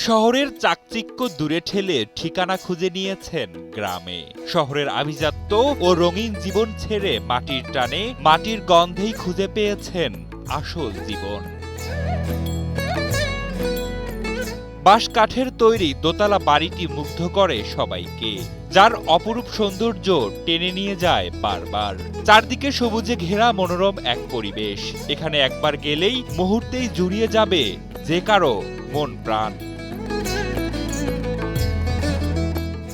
শহরের চাকচিক্য দূরে ঠেলে ঠিকানা খুঁজে নিয়েছেন গ্রামে। শহরের আভিজাত্য ও রঙিন জীবন ছেড়ে মাটির টানে, মাটির গন্ধেই খুঁজে পেয়েছেন আসল জীবন। বাঁশ কাঠের তৈরি দোতলা বাড়িটি মুগ্ধ করে সবাইকে, যার অপরূপ সৌন্দর্য টেনে নিয়ে যায় বারবার। চারদিকে সবুজে ঘেরা মনোরম এক পরিবেশ। এখানে একবার গেলেই মুহূর্তেই জুড়িয়ে যাবে যে কারো মন প্রাণ।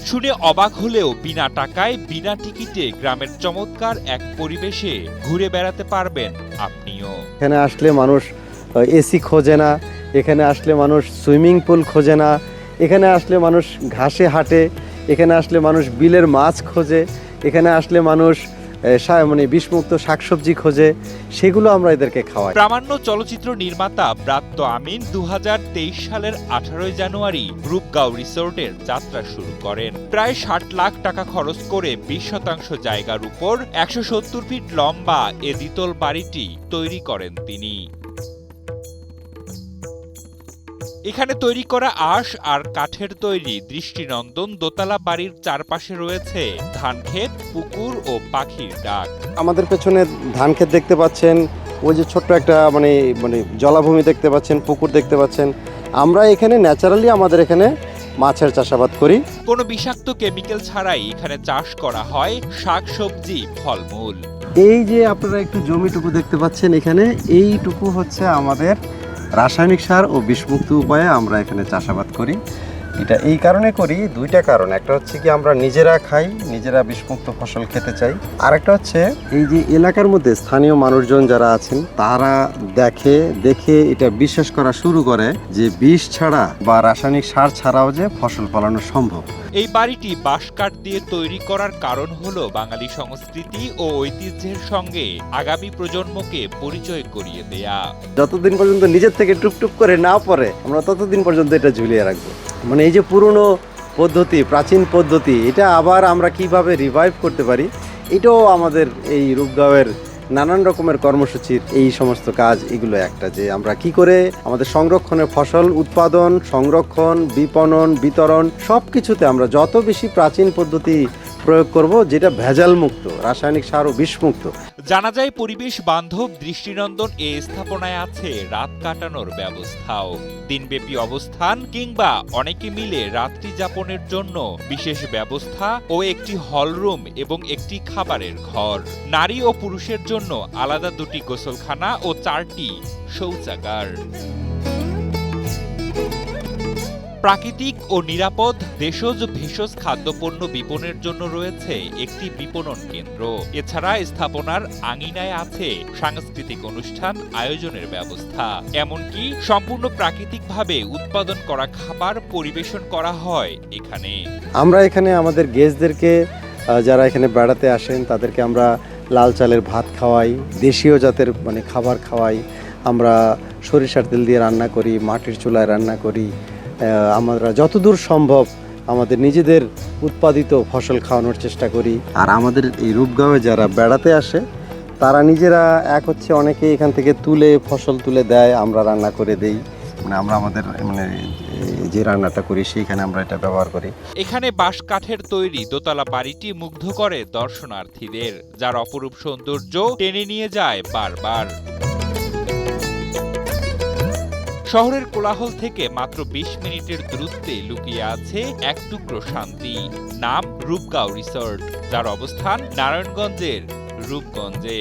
শুনে অবাক হলেও বিনা টাকায় বিনা টিকিটে গ্রামের চমৎকার এক পরিবেশে ঘুরে বেড়াতে পারবেন আপনিও। এখানে আসলে মানুষ এসি খোঁজে না, এখানে আসলে মানুষ সুইমিং পুল খোঁজে না, এখানে আসলে মানুষ ঘাসে হাঁটে, এখানে আসলে মানুষ বিলের মাছ খোঁজে, এখানে আসলে মানুষ বিষমুক্ত শাকসবজি খোঁজে, সেগুলো আমরা এদেরকে খাওয়াই। প্রামাণ্য চলচ্চিত্র নির্মাতা ব্রাত্য আমিন 2023 সালের 18 জানুয়ারি রূপগাঁও রিসোর্টের যাত্রা শুরু করেন। প্রায় 60 লাখ টাকা খরচ করে 20% জায়গার উপর 170 ফিট লম্বা এ দ্বিতল বাড়িটি তৈরি করেন তিনি। এখানে তৈরি করা আঁশ আর কাঠের তৈরি দৃষ্টিনন্দন দোতলা বাড়ির চারপাশে রয়েছে ধানক্ষেত, পুকুর ও পাখির ডাক। আমাদের পেছনে ধানক্ষেত দেখতে পাচ্ছেন, ওই যে ছোট্ট একটা মানে জলাভূমি দেখতে পাচ্ছেন, পুকুর দেখতে পাচ্ছেন। আমরা এখানে ন্যাচারালি আমাদের এখানে মাছের চাষাবাদ করি। কোনো বিষাক্ত কেমিক্যাল ছাড়াই এখানে চাষ করা হয় শাকসবজি, ফলমূল। এই যে আপনারা একটু জমিটুকু দেখতে পাচ্ছেন, এখানে এইটুকু হচ্ছে আমাদের রাসায়নিক সার ও বিষমুক্ত উপায়ে আমরা এখানে চাষাবাদ করি। এটা এই কারণে করি, দুইটা কারণ। একটা হচ্ছে কি আমরা নিজেরা খাই, নিজেরা বিষমুক্ত ফসল খেতে চাই। আর একটা হচ্ছে এই যে এলাকার মধ্যে স্থানীয় মানুষজন যারা আছেন তারা দেখে এটা বিশ্বাস করা শুরু করে যে বিষ ছাড়া বা রাসায়নিক সার ছাড়াও যে ফসল ফলানো সম্ভব। এই বাড়িটি বাঁশ কাঠ দিয়ে তৈরি করার কারণ হলো বাঙালি সংস্কৃতি ও ঐতিহ্যের সঙ্গে আগামী প্রজন্মকে পরিচয় করিয়ে দেয়া। যতদিন পর্যন্ত নিজের থেকে টুপটুপ করে না পড়ে আমরা ততদিন পর্যন্ত এটা ঝুলিয়ে রাখবো। মানে এই যে পুরনো পদ্ধতি, প্রাচীন পদ্ধতি, এটা আবার আমরা কিভাবে রিভাইভ করতে পারি, এটাও আমাদের এই রূপগাঁওয়ের নানান রকমের কর্মসূচির এই সমস্ত কাজ। এগুলো একটা যে আমরা কি করে আমাদের সংরক্ষণের ফসল উৎপাদন, সংরক্ষণ, বিপণন, বিতরণ সব কিছুতে আমরা যত বেশি প্রাচীন পদ্ধতি প্রয়োগ করব, যেটা ভেজাল মুক্ত, রাসায়নিক সার ও বিষমুক্ত। জানা যায় পরিবেশ বান্ধব দৃষ্টিনন্দন এ স্থাপনায় আছে রাত কাটানোর ব্যবস্থাও। দিনব্যাপী অবস্থান কিংবা অনেকে মিলে রাত্রি যাপনের জন্য বিশেষ ব্যবস্থা ও একটি হলরুম এবং একটি খাবারের ঘর। নারী ও পুরুষের জন্য আলাদা 2টি গোসলখানা ও 4টি শৌচাগার। প্রাকৃতিক ও নিরাপদ দেশজ ভেষজ খাদ্যপণ্য বিপণনের জন্য রয়েছে একটি বিপণন কেন্দ্র। এছাড়া স্থাপনার আঙিনায় আছে সাংস্কৃতিক অনুষ্ঠান আয়োজনের ব্যবস্থা। এমনকি সম্পূর্ণ প্রাকৃতিকভাবে উৎপাদন করা খাবার পরিবেশন করা হয় এখানে। আমরা এখানে আমাদের গেস্টদেরকে, যারা এখানে বেড়াতে আসেন, তাদেরকে আমরা লাল চালের ভাত খাওয়াই, দেশীয় জাতের খাবার খাওয়াই। আমরা সরিষার তেল দিয়ে রান্না করি, মাটির চুলায় রান্না করি। আমরা যতদূর সম্ভব আমাদের নিজেদের উৎপাদিত ফসল খাওয়ানোর চেষ্টা করি। আর আমাদের এই রূপগাঁওয়ে যারা বেড়াতে আসে তারা নিজেরা এক হচ্ছে অনেকে এখান থেকে ফসল তুলে দেয়, আমরা রান্না করে দেই। আমরা আমাদের যে রান্নাটা করি সেইখানে আমরা এটা ব্যবহার করি। এখানে বাঁশ কাঠের তৈরি দোতলা বাড়িটি মুগ্ধ করে দর্শনার্থীদের, যার অপরূপ সৌন্দর্য টেনে নিয়ে যায় বারবার। শহরের কোলাহল থেকে মাত্র 20 মিনিটের দূরত্বে লুকিয়ে আছে এক টুকরো শান্তি। নাম রূপগাঁও রিসোর্ট, যার অবস্থান নারায়ণগঞ্জের রূপগঞ্জে।